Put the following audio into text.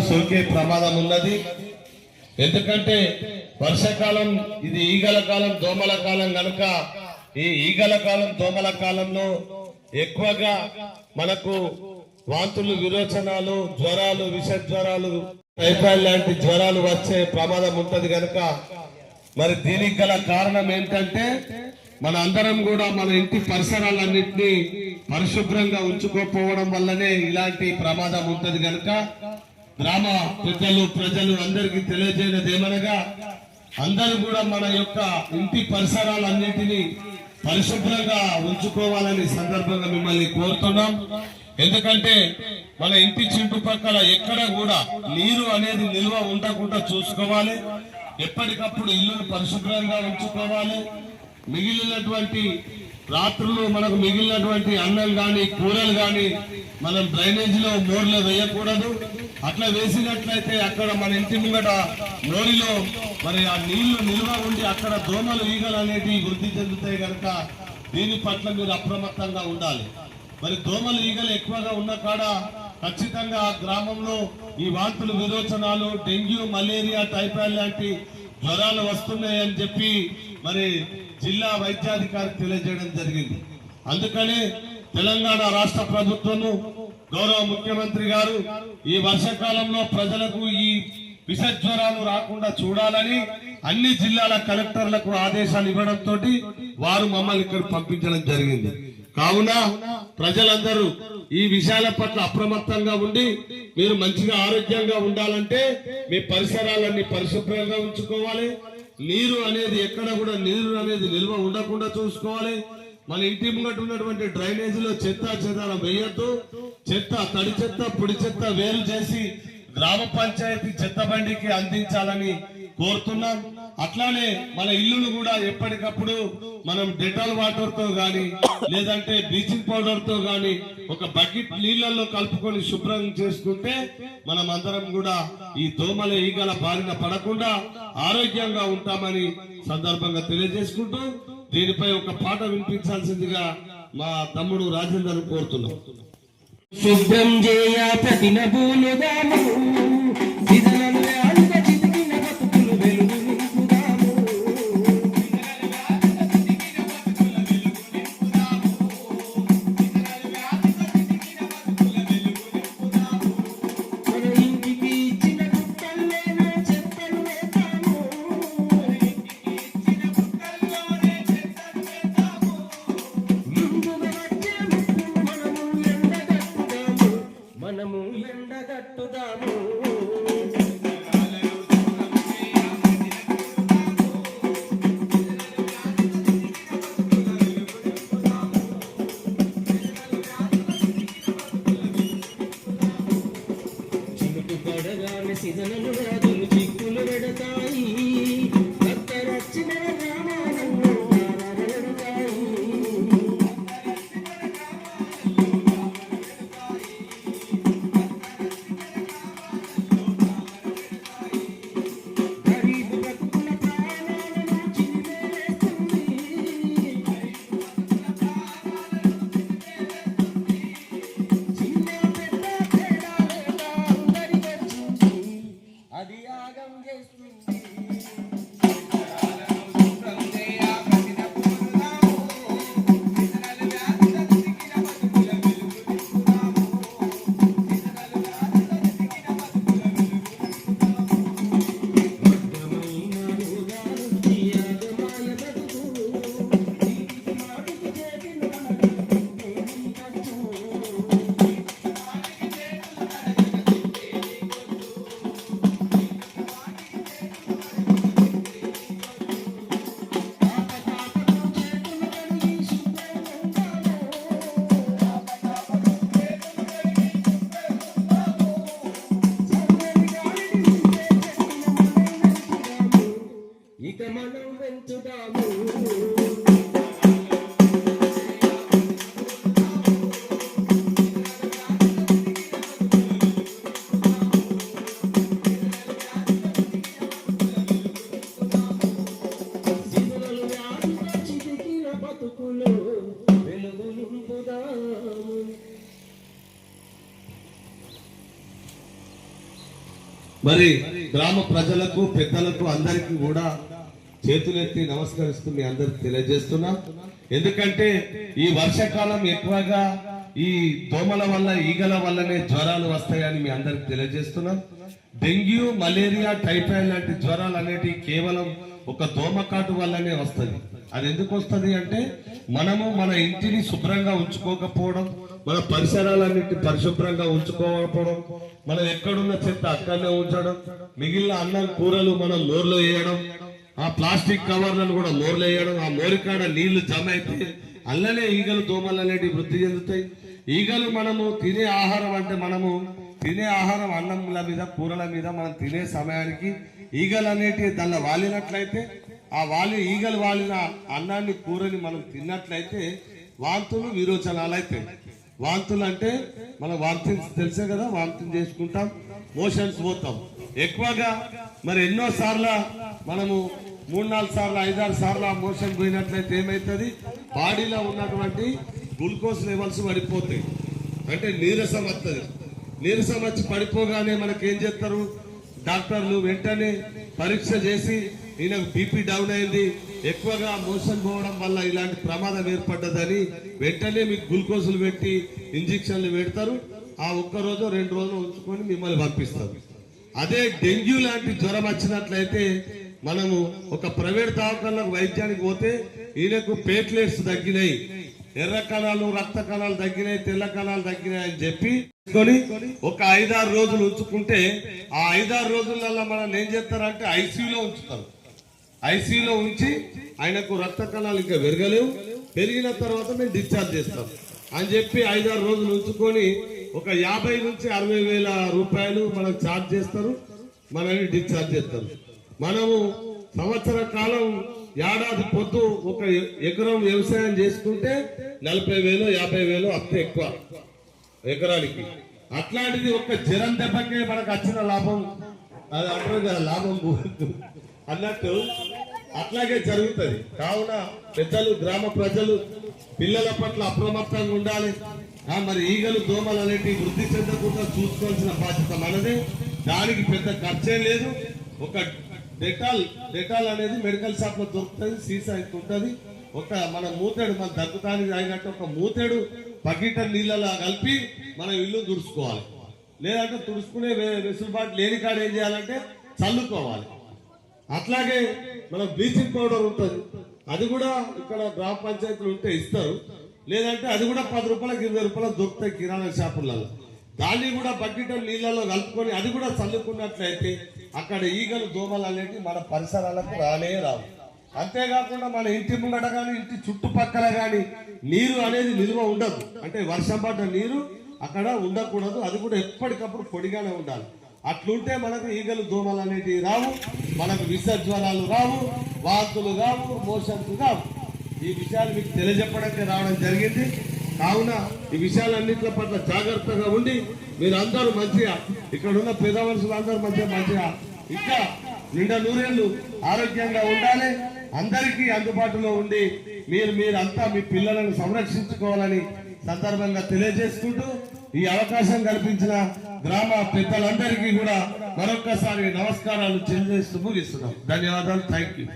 సోకే ప్రమాదం ఉన్నది. ఎందుకంటే వర్షాకాలం ఇది ఈగల కాలం, దోమల కాలం కనుక ఈ ఈగల కాలం, దోమల కాలంలో ఎక్కువగా మనకు వాంతులు, విరోచనాలు, జ్వరాలు, విష జ్వరాలు, టైఫాయిడ్ లాంటి జ్వరాలు వచ్చే ప్రమాదం ఉంటది కనుక మరి దీనికి గల కారణం ఏంటంటే మన అందరం కూడా మన ఇంటి పరిసరాలన్నింటినీ పరిశుభ్రంగా ఉంచుకోకపోవడం వల్లనే ఇలాంటి ప్రమాదం ఉంటది కనుక గ్రామ పెద్దలు, ప్రజలు అందరికీ తెలియజేయడం ఏమనగా అందరూ కూడా మన యొక్క ఇంటి పరిసరాలన్నింటినీ పరిశుభ్రంగా ఉంచుకోవాలని సందర్భంగా మిమ్మల్ని కోరుతున్నాం. ఎందుకంటే మన ఇంటి చుట్టుపక్కల ఎక్కడ కూడా నీరు అనేది నిల్వ ఉండకుండా చూసుకోవాలి. ఎప్పటికప్పుడు ఇల్లును పరిశుభ్రంగా ఉంచుకోవాలి. మిగిలినటువంటి రాత్రులు మనకు మిగిలినటువంటి అన్నం గాని, కూరలు గాని మనం డ్రైనేజీలో మోర్లో వేయకూడదు. అట్లా వేసినట్లయితే అక్కడ మన ఇంటి ముంగట మోరిలో మరి ఆ నీళ్లు నిల్వ ఉండి అక్కడ దోమలు, ఈగలు అనేటివి వృద్ధి చెందుతాయి కనుక దీని పట్ల మీరు అప్రమత్తంగా ఉండాలి. మరి దోమలు, ఈగలు ఎక్కువగా ఉన్న కాడ ఖచ్చితంగా ఆ గ్రామంలో ఈ వాంతులు, విరోచనాలు, డెంగ్యూ, మలేరియా, టైఫాయిడ్ లాంటి జ్వరాలు వస్తున్నాయని చెప్పి మరి జిల్లా వైద్యాధికారి తెలియజేయడం జరిగింది. అందుకనే తెలంగాణ రాష్ట్ర ప్రభుత్వము, గౌరవ ముఖ్యమంత్రి గారు ఈ వర్షాకాలంలో ప్రజలకు ఈ విష జ్వరాలు రాకుండా చూడాలని అన్ని జిల్లాల కలెక్టర్లకు ఆదేశాలు ఇవ్వడంతో వారు మమ్మల్ని ఇక్కడ పంపించడం జరిగింది. కావున ప్రజలందరూ ఈ విషయాల పట్ల అప్రమత్తంగా ఉండి మీరు మంచిగా ఆరోగ్యంగా ఉండాలంటే మీ పరిసరాలన్నీ పరిశుభ్రంగా ఉంచుకోవాలి. నీరు అనేది ఎక్కడ కూడా నీరు అనేది నిల్వ ఉండకుండా చూసుకోవాలి. మన ఇంటి ముంగట ఉన్నటువంటి డ్రైనేజీలో చెత్త చెదారం వేయొద్దు. చెత్త, తడి చెత్త, పొడి చెత్త వేరు చేసి గ్రామ పంచాయతీ చెత్త బండికి అందించాలని కోరుతున్నాం. అట్లానే మన ఇల్లును కూడా ఎప్పటికప్పుడు మనం డెటాల్ వాటర్ తో గాని లేదంటే బ్లీచింగ్ పౌడర్ తో గాని ఒక బకెట్ నీళ్లలో కలుపుకొని శుభ్రం చేసుకుంటే మనం అందరం కూడా ఈ దోమల, ఈగల బారిన పడకుండా ఆరోగ్యంగా ఉంటామని సందర్భంగా తెలియజేసుకుంటూ దీనిపై ఒక పాట వినిపించాల్సిందిగా మా తమ్ముడు రాజేందర్ కోరుతున్నాం. శుభ్రం చేయ ప్రతినబూలుదాము మనము ఎండగట్టుదాము. చినుకు పడగానే సిదనలు రాజులు చిక్కులు పెడతాయి. రక్తరచ్చిన గ్రామాలను అది యాగం చేస్తుంది. మరి గ్రామ ప్రజలకు పెద్దలకు అందరికీ కూడా చేతులెత్తి నమస్కరిస్తూ మీ అందరికి తెలియజేస్తున్నా. ఎందుకంటే ఈ వర్షాకాలం ఎక్కువగా ఈ దోమల వల్ల ఈగల వల్లనే జ్వరాలు వస్తాయని మీ అందరికి తెలియజేస్తున్నాం. డెంగ్యూ, మలేరియా, టైఫాయిడ్ లాంటి జ్వరాలు అనేటివి కేవలం ఒక దోమకాటు వల్లనే వస్తుంది. అది ఎందుకు వస్తుంది అంటే మనము మన ఇంటిని శుభ్రంగా ఉంచుకోకపోవడం, మన పరిసరాలన్నింటినీ పరిశుభ్రంగా ఉంచుకోకపోవడం, మనం ఎక్కడున్న చెత్త అక్కడనే ఉంచడం, మిగిలిన అన్నం కూరలు మనం నోర్లో వేయడం, ఆ ప్లాస్టిక్ కవర్లను కూడా మోర్లు వేయడం, ఆ మోరికాడ నీళ్లు జమ అయితే అల్లనే ఈగలు దోమలు అనేటివి వృద్ధి చెందుతాయి. ఈగలు మనము తినే ఆహారం అంటే మనము తినే ఆహారం అన్నంల మీద కూరల మీద మనం తినే సమయానికి ఈగలు అనేటివి దానిలో వాలినట్లయితే ఆ ఈగలు వాలిన అన్నాన్ని కూరని మనం తిన్నట్లయితే వాంతులు విరోచనాలు అవుతాయి. వాంతులు అంటే మనం వాంతింగ్ తెలిసే కదా, వాంతింగ్ చేసుకుంటాం, మోషన్స్ పోతాం. ఎక్కువగా మరి ఎన్నో సార్లు మనము 3-4 సార్లు 5-6 సార్లు ఆ మోషన్ పోయినట్లయితే ఏమవుతుంది, బాడీలో ఉన్నటువంటి గ్లూకోజ్ లెవెల్స్ పడిపోతాయి. అంటే నీరసం వస్తుంది. నీరసం వచ్చి పడిపోగానే మనకేం చేస్తారు డాక్టర్లు, వెంటనే పరీక్ష చేసి ఈయనకు బీపీ డౌన్ అయింది, ఎక్కువగా మోషన్ పోవడం వల్ల ఇలాంటి ప్రమాదం ఏర్పడ్డదని వెంటనే మీకు గ్లూకోజులు పెట్టి ఇంజక్షన్లు పెడతారు. ఆ 1 రోజు 2 రోజులు ఉంచుకొని మిమ్మల్ని పంపిస్తారు. అదే డెంగ్యూ లాంటి జ్వరం వచ్చినట్లయితే మనము ఒక ప్రైవేట్ దవాఖానలకు వైద్యానికి పోతే ఈయనకు ప్లేట్లెట్స్ తగ్గినాయి, ఎర్ర కణాలు రక్త కణాలు తగ్గినాయి, తెల్ల కణాలు తగ్గినాయి అని చెప్పి ఒక 5-6 రోజులు ఉంచుకుంటే ఆ 5-6 రోజులలో మనం ఏం చేస్తారంటే ఐసీయూలో ఉంచుతారు. ఐసీయూలో ఉంచి ఆయనకు రక్త కణాలు ఇంకా పెరగలేవు, పెరిగిన తర్వాత మేము డిశ్చార్జ్ చేస్తాం అని చెప్పి 5-6 రోజులు ఉంచుకొని ఒక 50 నుంచి 60 వేల రూపాయలు మనకు ఛార్జ్ చేస్తారు, మనల్ని డిశ్చార్జ్ చేస్తారు. మనము సంవత్సర కాలం ఏడాది పొద్దు ఒక ఎకరం వ్యవసాయం చేసుకుంటే 40,000 50,000 అంతే ఎక్కువ ఎకరానికి. అట్లాంటిది ఒక జ్వరం దెబ్బకే మనకు వచ్చిన లాభం, అది అంటారు కదా లాభం అన్నట్టు అట్లాగే జరుగుతుంది. కావున పెద్దలు, గ్రామ ప్రజలు పిల్లల పట్ల అప్రమత్తంగా ఉండాలి. మరి ఈగలు దోమలు అనేటివి వృద్ధి చెందకుండా చూసుకోవాల్సిన బాధ్యత మనదే. దానికి పెద్ద ఖర్చే లేదు. ఒక డెటాల్ అనేది మెడికల్ షాప్ లో దొరుకుతుంది, సీసా ఇంత ఉంటుంది. ఒక మన మూతేడు మన దగ్గుతానికి అయినట్టు ఒక మూతేడు బకెట్ నీళ్ళలో కలిపి మనం ఇల్లు తుడుచుకోవాలి. లేదంటే తుడుచుకునే వెసులుబాటు లేని కాడ ఏం చేయాలంటే చల్లుకోవాలి. అట్లాగే మన బ్లీచింగ్ పౌడర్ ఉంటుంది, అది కూడా ఇక్కడ గ్రామ పంచాయతీలు ఉంటే ఇస్తారు. లేదంటే అది కూడా 10 రూపాయలకు 20 రూపాయలకు దొరుకుతాయి కిరాణా షాపులలో. దాన్ని కూడా బకెట్ నీళ్ళలో కలుపుకొని అది కూడా చల్లుకున్నట్లయితే అక్కడ ఈగలు దోమలు అనేవి మన పరిసరాలకు రానే రావు. అంతేకాకుండా మన ఇంటి ముంగట కానీ ఇంటి చుట్టుపక్కల కానీ నీరు అనేది నిల్వ ఉండదు. అంటే వర్షం పడ్డ నీరు అక్కడ ఉండకూడదు, అది కూడా ఎప్పటికప్పుడు పొడిగానే ఉండాలి. అట్లుంటే మనకు ఈగలు దోమలు అనేటివి రావు, మనకు విసర్జ్వరాలు రావు, వాంతులు రావు, మోషన్స్ రావు. ఈ విషయాలు మీకు తెలియజెప్పడానికి రావడం జరిగింది. కావున ఈ విషయాలన్నింటి పట్ల జాగ్రత్తగా ఉండి మీరందరూ మంచిగా ఇక్కడ ఉన్న పెద్ద మనుషులందరూ మంచిగా ఇంకా నిండా నూరేళ్లు ఆరోగ్యంగా ఉండాలి. అందరికీ అందుబాటులో ఉండి మీరంతా మీ పిల్లలను సంరక్షించుకోవాలని సందర్భంగా తెలియజేసుకుంటూ ఈ అవకాశం కల్పించిన గ్రామ పెద్దలందరికీ కూడా మరొక్కసారి నమస్కారాలు తెలియజేస్తూ ముగిస్తున్నాం. ధన్యవాదాలు. Thank you.